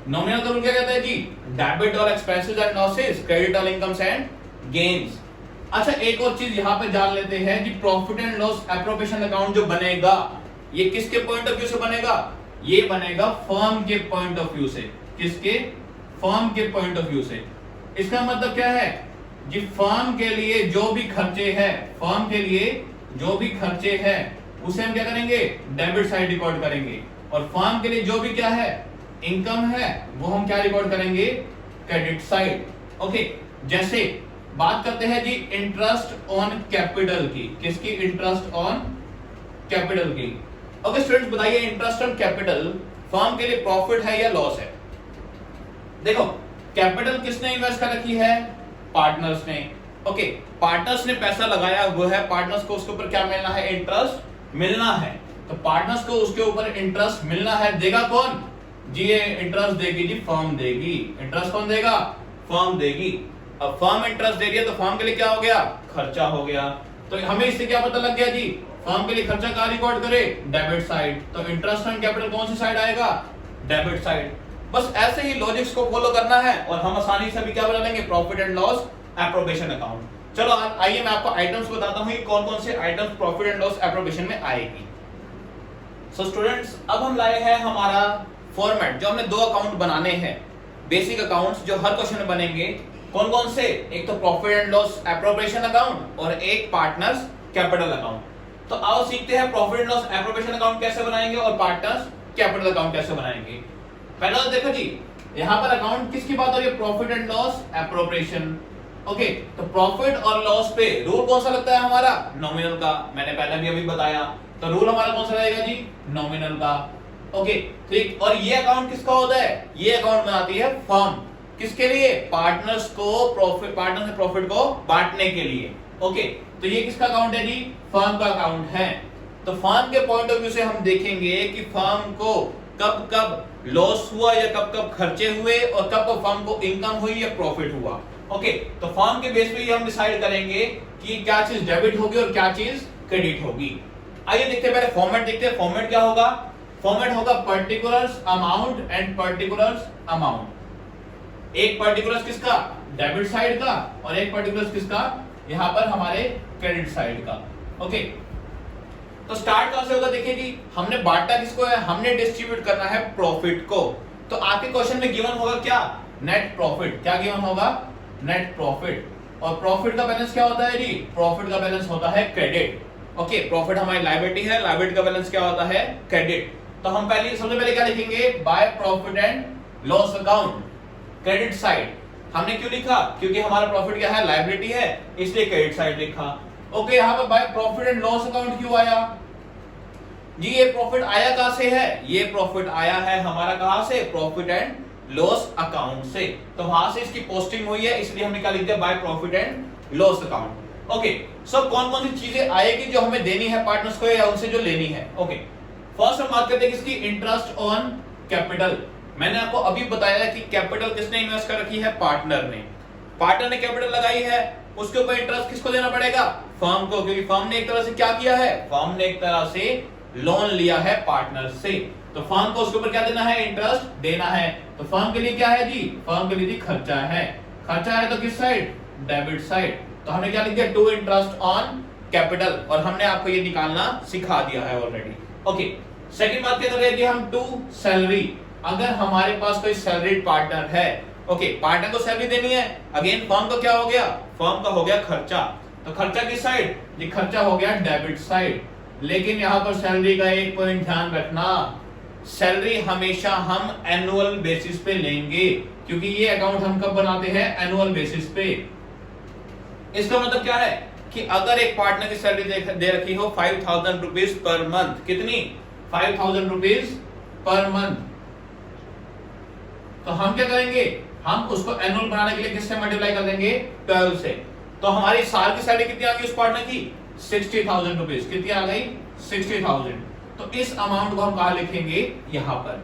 नॉमिनल का रूल क्या कहता है जी? डेबिट और एक्सपेंसेस एंड लॉसेस, क्रेडिट और इनकम्स एंड गेन्स। अच्छा, एक और चीज यहां पे जान लेते हैं जी, profit and loss appropriation account जो बनेगा ये किसके पॉइंट ऑफ व्यू से बनेगा? ये बनेगा फर्म के पॉइंट ऑफ व्यू से। किसके? फर्म के पॉइंट ऑफ व्यू से। इसका मतलब क्या है जी? फर्म के लिए जो भी खर्चे हैं, फर्म के लिए जो भी खर्चे हैं उसे हम क्या करेंगे? डेबिट साइड रिकॉर्ड करेंगे। और फर्म के लिए जो भी क्या है? इनकम है, वो हम क्या रिकॉर्ड करेंगे? Credit side. ओके, जैसे बात करते हैं जी इंटरेस्ट ऑन कैपिटल की। किसकी? इंटरेस्ट ऑन कैपिटल की। ओके स्टूडेंट्स, बताइए इंटरेस्ट ऑन कैपिटल फर्म के लिए प्रॉफिट है या लॉस है? देखो, कैपिटल किसने इन्वेस्ट कर रखी है? पार्टनर्स ने। ओके, पार्टनर्स ने पैसा लगाया हुआ है, पार्टनर्स को उसके ऊपर क्या मिलना है? इंटरेस्ट मिलना है। तो पार्टनर्स को उसके ऊपर इंटरेस्ट मिलना है, देगा कौन जी? ये इंटरेस्ट देगी जी फर्म देगी। इंटरेस्ट कौन देगा? फर्म देगी। अब फर्म इंटरेस्ट दे रही है तो फर्म के लिए क्या हो गया? खर्चा हो गया। तो हमें इससे क्या पता लग गया जी? फर्म के लिए खर्चा कहां रिकॉर्ड करे? Debit side. तो इंटरेस्ट ऑन कैपिटल कौन सी साइड आएगा? Debit side. बस ऐसे ही लॉजिक्स को फॉलो करना है और हम आसानी से भी क्या बना लेंगे? Profit and loss appropriation account. चलो आइए मैं आपको आइटम्स बताता हूं कौन कौन से items profit and loss appropriation में आएगी। सो स्टूडेंट्स, अब हम लाए हैं हमारा फॉर्मेट, जो हमने दो अकाउंट बनाने हैं, बेसिक अकाउंट्स जो हर क्वेश्चन में बनेंगे। कौन कौन से? एक तो profit and loss appropriation account और एक पार्टनर्स कैपिटल अकाउंट। तो आओ सीखते हैं profit and loss appropriation account कैसे बनाएंगे और पार्टनर्स कैपिटल अकाउंट कैसे बनाएंगे। पहला तो देखो जी, यहां पर अकाउंट किसकी बात हो रही है? Profit and loss appropriation. Okay, तो प्रॉफिट और लॉस पे रूल कौन सा लगता है हमारा? नॉमिनल का। मैंने पहले भी अभी बताया, तो रूल हमारा कौन सा रहेगा जी? नॉमिनल का। ओके, ठीक। और ये अकाउंट किसका होता है? ये अकाउंट बनाती है फर्म। किसके लिए? पार्टनर्स को प्रॉफिट, पार्टनर से प्रॉफिट को बांटने के लिए। ओके, तो ये किसका अकाउंट है जी? फर्म का अकाउंट है। तो फर्म के पॉइंट ऑफ व्यू से हम देखेंगे कि फर्म को कब कब लॉस हुआ या कब कब खर्चे हुए और कब कब फर्म को इनकम हुई या प्रॉफिट हुआ। ओके, तो फर्म के बेस पे ही हम डिसाइड करेंगे कि क्या चीज डेबिट होगी और क्या चीज क्रेडिट होगी। आइए देखते हैं, पहले फॉर्मेट देखते हैं। फॉर्मेट क्या होगा? फॉर्मेट होगा particulars amount and particulars amount. एक पर्टिकुलर्स किसका? डेबिट साइड का, और एक पर्टिकुलर्स किसका? यहां पर हमारे क्रेडिट साइड का। ओके, तो स्टार्ट कहां से होगा? देखिए जी, हमने बांटा किसको है? हमने डिस्ट्रीब्यूट करना है प्रॉफिट को। तो आपके क्वेश्चन में गिवन होगा क्या? Net profit. क्या गिवन होगा? Net profit. और प्रॉफिट का बैलेंस क्या होता है जी? प्रॉफिट का बैलेंस होता है क्रेडिट। ओके, प्रॉफिट हमारी लायबिलिटी है, लायबिलिटी का बैलेंस क्या होता है? क्रेडिट। तो हम सबसे पहले क्या लिखेंगे? By profit and loss account, credit side. हमने क्यों लिखा? क्योंकि हमारा प्रॉफिट क्या है? लायबिलिटी है, इसलिए क्रेडिट साइड लिखा। ओके, यहाँ पर by profit and loss account क्यों आया जी? ये प्रॉफिट आया कहां से है? ये प्रॉफिट आया है हमारा कहां से? प्रॉफिट एंड लॉस अकाउंट से। तो वहां से इसकी पोस्टिंग हुई है, इसलिए हमने क्या लिख दिया? By profit and loss account. Okay, सब कौन कौन सी चीजें आएगी जो हमें देनी है पार्टनर्स को या उनसे जो लेनी है। ओके, फर्स्ट हम बात करते हैं किसकी? Interest on capital. मैंने आपको अभी बताया कि कैपिटल किसने इन्वेस्ट कर रखी है? पार्टनर ने। पार्टनर ने कैपिटल लगाई है, उसके ऊपर इंटरेस्ट किसको देना पड़ेगा? फर्म को, क्योंकि फर्म ने एक तरह से क्या किया है? फर्म ने एक तरह से लोन लिया है पार्टनर से। तो फर्म को उसके ऊपर क्या देना है? इंटरेस्ट देना है। तो फर्म के लिए क्या है जी? फर्म के लिए जी खर्चा है। खर्चा है तो किस साइड? Debit side. तो हमने क्या लिख दिया? टू इंटरेस्ट ऑन कैपिटल, और हमने आपको ये निकालना सिखा दिया है ऑलरेडी। ओके, सेकंड बात क्या कर रहे हैं हम? To salary. अगर हमारे पास कोई सैलरीड पार्टनर है, ओके, पार्टनर को सैलरी देनी है, अगेन फर्म का क्या हो गया? फर्म का हो गया खर्चा। तो खर्चा किस साइड? ये खर्चा हो गया डेबिट साइड। लेकिन यहां पर सैलरी का एक पॉइंट ध्यान रखना, सैलरी हमेशा हम एनुअल बेसिस पे लेंगे, क्योंकि ये अकाउंट हम कब बनाते हैं? एनुअल बेसिस पे। इसका मतलब क्या है कि अगर एक पार्टनर की सैलरी दे रखी हो 5,000 रुपीज पर मंथ, कितनी? 5,000 रुपीज पर मंथ, तो हम क्या करेंगे? हम उसको एनुअल बनाने के लिए किससे मल्टीप्लाई कर देंगे? 12 से। तो हमारी साल की सैलरी कितनी आ गई उस पार्टनर की? 60,000 रुपीज। कितनी आ गई? 60,000। तो इस अमाउंट को हम कहा लिखेंगे? यहां पर,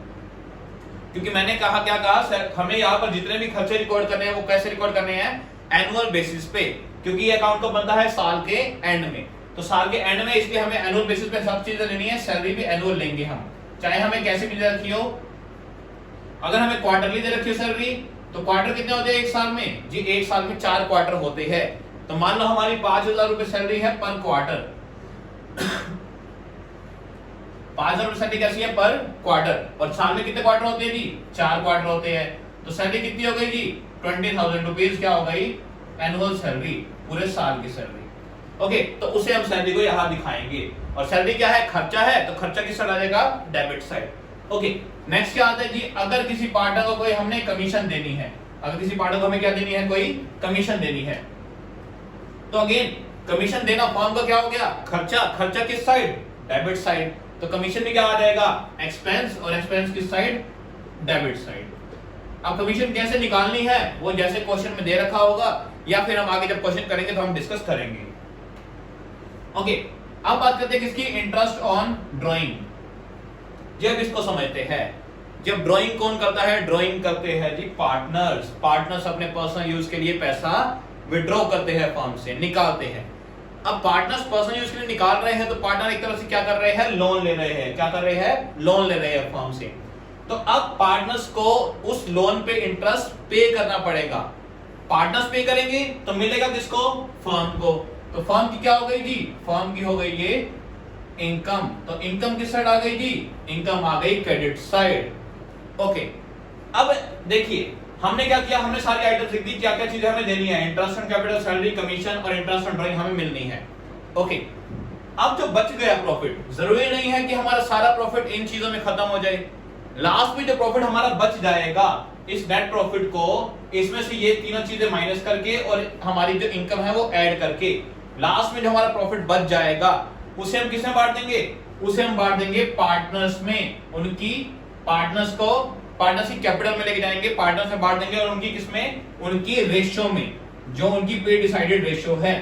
क्योंकि मैंने कहा, क्या कहा, हमें यहाँ पर जितने भी खर्चे रिकॉर्ड करने हैं वो कैसे रिकॉर्ड करने हैं? एनुअल बेसिस पे, क्योंकि ये अकाउंट तो बनता है साल के एंड में। तो साल के एंड में इसलिए हमें एनुअल बेसिस पे सब चीजें लेनी है, सैलरी भी एनुअल लेंगे हम, चाहे हमें कैसे भी दे रखी हो। अगर हमें क्वार्टरली दे रखी हो सैलरी, तो क्वार्टर कितने होते हैं एक साल में? जी एक साल में 4 क्वार्टर होते हैं। तो मान लो हमारी 5,000 रुपए सैलरी है पर क्वार्टर। 5,000 रुपए सैलरी कैसी है? पर क्वार्टर। और साल में कितने क्वार्टर होते हैं जी? 4 क्वार्टर होते हैं। तो सैलरी कितनी हो गई जी? 20,000 रुपीज क्या हो गई? एनुअल सैलरी, पूरे साल की सैलरी। ओके, तो उसे हम सैलरी को यहाँ दिखाएंगे। और सैलरी क्या है? खर्चा है, तो खर्चा किस साइड आ जाएगा? Debit side. ओके, नेक्स्ट क्या आता है जी? अगर किसी पार्टनर को कोई हमने कमीशन देनी है, अगर किसी पार्टनर को हमें क्या देनी है? कोई कमीशन देनी है, तो अगेन कमीशन देना फॉर्म का क्या हो गया? खर्चा। खर्चा किस साइड? Debit side. तो कमीशन में क्या आ जाएगा? एक्सपेंस। और एक्सपेंस किस साइड? Debit side. अब कमीशन कैसे निकालनी है वो जैसे क्वेश्चन में दे रखा होगा, या फिर हम आगे जब क्वेश्चन करेंगे तो हम डिस्कस करेंगे। ओके, अब बात करते हैं किसकी? Interest on drawing. जब इसको समझते हैं, जब ड्राइंग कौन करता है? ड्राइंग करते हैं जी पार्टनर्स। पार्टनर्स अपने पर्सनल यूज के लिए पैसा विड्रॉ करते हैं फर्म से, निकालते हैं। अब पार्टनर्स पर्सनल यूज के लिए निकाल रहे हैं, तो पार्टनर एक तरह से क्या कर रहे हैं? लोन ले रहे हैं। क्या कर रहे हैं? लोन ले रहे हैं फर्म से। तो अब पार्टनर्स को उस लोन पे इंटरेस्ट पे करना पड़ेगा। पार्टनर्स पे करेंगे तो मिलेगा किसको? फर्म को। तो फर्म की क्या हो गई जी? फर्म की हो गई ये इनकम। तो इनकम किस साइड आ गई जी? इनकम आ गई क्रेडिट साइड। ओके, अब देखिए हमने क्या किया? हमने सारी आइटम्स लिख दी, क्या क्या चीजें हमें देनी है। Interest on capital, salary, commission और इंटरेस्ट ऑन ड्राइंग हमें मिलनी है। ओके, अब जो बच गया प्रॉफिट, जरूरी नहीं है कि हमारा सारा प्रॉफिट इन चीजों में खत्म हो जाए। लास्ट में जो प्रॉफिट हमारा बच जाएगा, इस नेट प्रॉफिट को इसमें से ये तीनों चीजें माइनस करके और हमारी जो इनकम है वो ऐड करके, लास्ट में जो हमारा प्रॉफिट बच जाएगा उसे हम किसमें बांट देंगे? उसे हम बांट देंगे पार्टनर्स में। उनकी पार्टनर्स को पार्टनर्स की कैपिटल में लेके जाएंगे, पार्टनर्स में बांट देंगे, और उनकी किसमें? उनकी रेशियो में, जो उनकी प्री डिसाइडेड रेशियो है।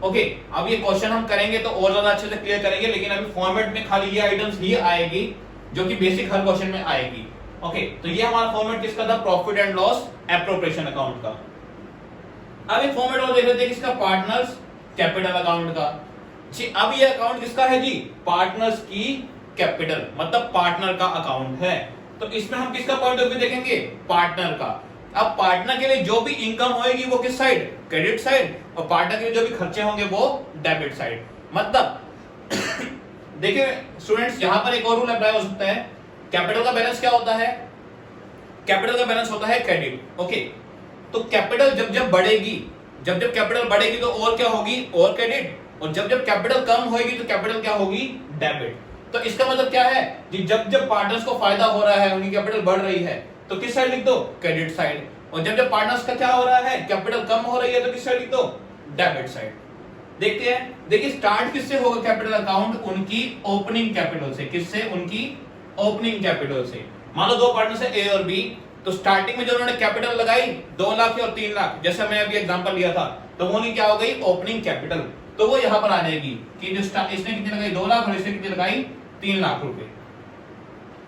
ओके, अब ये क्वेश्चन हम करेंगे तो और ज्यादा अच्छे से क्लियर करेंगे, लेकिन अभी फॉर्मेट में खाली ये आइटम्स ही आएगी जो कि बेसिक हर क्वेश्चन में आएगी। ओके, तो ये हमारा फॉर्मेट किसका था? Profit and loss appropriation account का। अब एक फॉर्मेट और देख लेते हैं किसका? पार्टनर्स कैपिटल अकाउंट का। जी, अब ये अकाउंट किसका है जी? पार्टनर्स की कैपिटल, मतलब पार्टनर का अकाउंट है। तो इसमें हम किसका पॉइंट ऑफ व्यू देखेंगे? पार्टनर का। अब पार्टनर के लिए जो भी इनकम होएगी वो किस साइड? Credit side. और पार्टनर के लिए जो भी खर्चे होंगे वो डेबिट साइड। मतलब देखिए स्टूडेंट्स, यहां पर एक और रूल अप्लाई हो सकता है। कैपिटल का बैलेंस क्या होता है? कैपिटल का बैलेंस होता है क्रेडिट। ओके, तो कैपिटल जब जब बढ़ेगी, जब जब कैपिटल बढ़ेगी तो और क्या होगी? और क्रेडिट। और जब जब कैपिटल कम होगी तो कैपिटल क्या होगी? डेबिट। तो इसका मतलब क्या है कि जब जब पार्टनर्स को फायदा हो रहा है, उनकी कैपिटल बढ़ रही है, तो किस साइड लिख दो? Credit side. और जब जब पार्टनर्स का क्या हो रहा है? कैपिटल कम हो रही है, तो किस साइड लिख दो? Debit side. देखते हैं, देखिए स्टार्ट किससे होगा कैपिटल अकाउंट? उनकी ओपनिंग कैपिटल से। किससे? उनकी ओपनिंग कैपिटल से। मान लो दो पार्टनर्स है ए और बी, तो स्टार्टिंग में जो उन्होंने कैपिटल लगाई 2 लाख और 3 लाख, जैसे मैं अभी एग्जांपल लिया था, तो वो क्या हो गई? Opening capital. तो वो यहां पर आ जाएगी कि जो इसने कितनी लगाई? 2 लाख, और इसने कितनी लगाई? 3 लाख रुपए।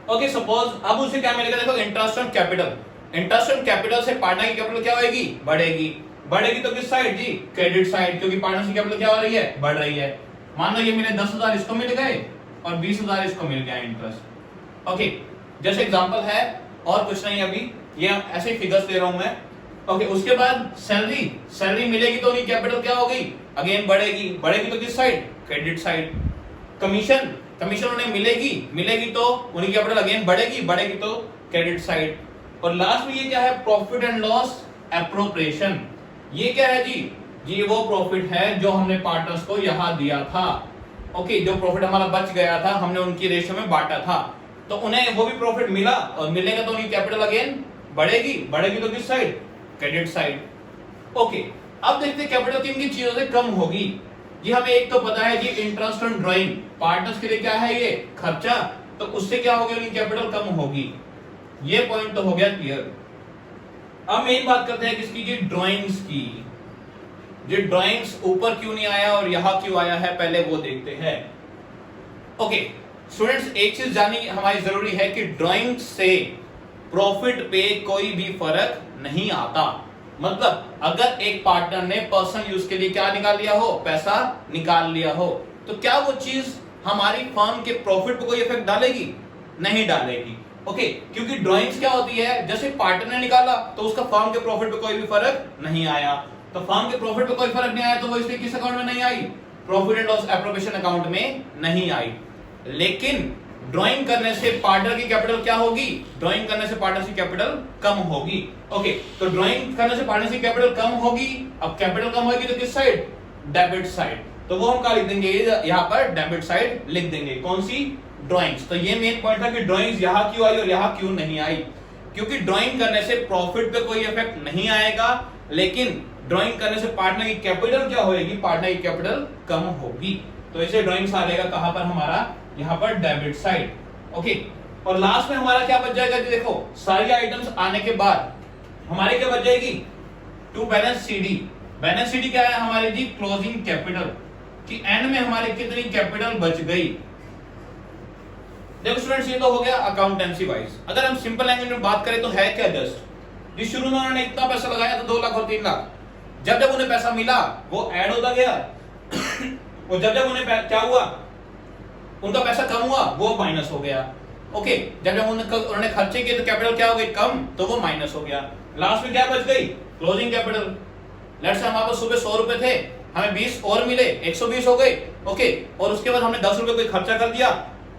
ओके, सपोज अब उसे क्या मिलेगा? देखो, interest on capital. Interest on capital से पार्टनर की कैपिटल क्या होगी? बढ़ेगी। बढ़ेगी तो किस साइड जी? क्रेडिट साइड, क्योंकि पार्टनर की कैपिटल क्या हो रही है? बढ़ रही है। मान लो ये मिले 10,000 इसको मिल गए और 20,000 इसको मिल गया इंटरेस्ट। ओके, जैसे एग्जांपल है, और कुछ नहीं, अभी ये ऐसे ही फिगर्स दे रहा हूं मैं। ओके, उसके बाद सैलरी। सैलरी मिलेगी तो उनकी कैपिटल क्या हो गई? अगेन बढ़ेगी। बढ़ेगी तो किस side? Credit side. Commission, commission उन्हें मिलेगी, मिलेगी तो उनकी कैपिटल अगेन बढ़ेगी, बढ़ेगी तो क्रेडिट साइड। और लास्ट में ये क्या है? Profit and loss appropriation. ये क्या है जी? ये वो प्रॉफिट है जो हमने पार्टनर्स को यहां दिया था। ओके, जो प्रॉफिट हमारा बच गया था, हमने उनकी रेशियो में बांटा था। तो उन्हें वो भी प्रॉफिट मिला और मिलेगा तो उनकी कैपिटल अगेन बढ़ेगी, बढ़ेगी तो किस साइड, क्रेडिट साइड। ओके, अब देखते हैं कैपिटल किन किन चीजों से कम होगी। जी हमें एक तो पता है जी इंटरेस्ट ऑन ड्राइंग, पार्टनर्स के लिए क्या है ये खर्चा, तो उससे क्या होगी उनकी कैपिटल कम होगी, ये पॉइंट तो हो गया क्लियर। अब मेन बात करते हैं किसकी जी, ड्राइंग्स की। जी ड्राइंग्स ऊपर क्यों नहीं आया और यहां क्यों आया है पहले वो देखते हैं। ओके स्टूडेंट्स, एक चीज जाननी हमारी जरूरी है कि ड्राइंग से प्रॉफिट पे कोई भी फर्क नहीं आता। मतलब अगर एक पार्टनर ने पर्सनल यूज के लिए क्या निकाल लिया हो, पैसा निकाल लिया हो, तो क्या वो चीज हमारी फर्म के प्रॉफिट पे कोई इफेक्ट डालेगी, नहीं डालेगी। ओके, क्योंकि ड्राइंग्स क्या होती है, जैसे पार्टनर ने निकाला तो उसका फर्म के प्रॉफिट पे कोई भी फर्क नहीं आया, तो फर्म के प्रॉफिट पे कोई फर्क नहीं आया तो वो इसलिए किस अकाउंट में नहीं आई, profit and loss appropriation account में नहीं आई। लेकिन ड्राइंग करने से पार्टनर की कैपिटल क्या होगी, ड्राइंग करने से पार्टनर की कैपिटल कम होगी। ओके, तो ड्राइंग करने से पार्टनर की कैपिटल कम होगी। अब कैपिटल कम होगी तो किस साइड, डेबिट साइड, तो वो हम क्या लिख देंगे, यहाँ पर डेबिट साइड लिख देंगे, कौन सी, ड्राइंग्स। तो ये मेन पॉइंट था कि ड्राइंग्स यहाँ क्यों आई और यहाँ क्यों नहीं आई, क्योंकि ड्राइंग करने से प्रॉफिट पे कोई इफेक्ट नहीं आएगा, लेकिन ड्राइंग करने से पार्टनर की कैपिटल क्या होगी, पार्टनर की कैपिटल कम होगी। तो इसे ड्राइंग्स आ जाएगा कहां पर हमारा, यहाँ पर डेबिट साइड। ओके, और लास्ट में हमारा क्या बच जाएगा जी, देखो सारी आइटम्स आने के बाद हमारे क्या बच जाएगी, to balance CD. Balance CD क्या है हमारी जी, क्लोजिंग कैपिटल, कि एंड में हमारी कितनी कैपिटल बच गई। देखो स्टूडेंट्स, ये तो हो गया अकाउंटेंसी वाइज। अगर हम सिंपल लैंग्वेज में बात करें तो है क्या, जस्ट जी शुरू में उन्होंने इतना पैसा लगाया तो 2 लाख और 3 लाख, जब जब उन्हें पैसा मिला वो ऐड होता गया और जब जब उन्हें क्या हुआ, उनका पैसा कम हुआ वो माइनस हो गया। ओके, जब जब उन्होंने खर्चे किए तो कैपिटल क्या हो गई, कम, तो वो माइनस हो गया। लास्ट में क्या बच गई, क्लोजिंग कैपिटल। लेट्स से हमारे पास सुबह 100 रुपए थे, हमें 20 और मिले, 120 हो गए। ओके, और उसके बाद हमने 10 रुपए कोई खर्चा कर दिया,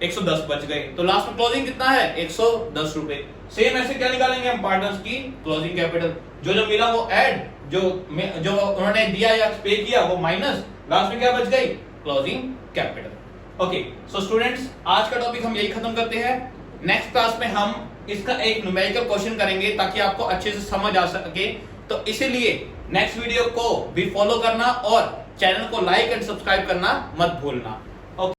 110 बच गए, तो लास्ट में क्लोजिंग कितना है, 110 रुपए। सेम ऐसे क्या निकालेंगे हम, पार्टनर्स की क्लोजिंग कैपिटल, जो जो मिला वो ऐड, जो उन्होंने दिया या पे किया वो माइनस, लास्ट में क्या बच गई, closing capital. Okay, so students, आज का टॉपिक हम यही खत्म करते हैं। नेक्स्ट क्लास में हम इसका एक न्यूमेरिकल क्वेश्चन करेंगे ताकि आपको अच्छे से समझ आ सके। तो इसीलिए नेक्स्ट वीडियो को भी फॉलो करना और चैनल को लाइक एंड सब्सक्राइब करना मत भूलना।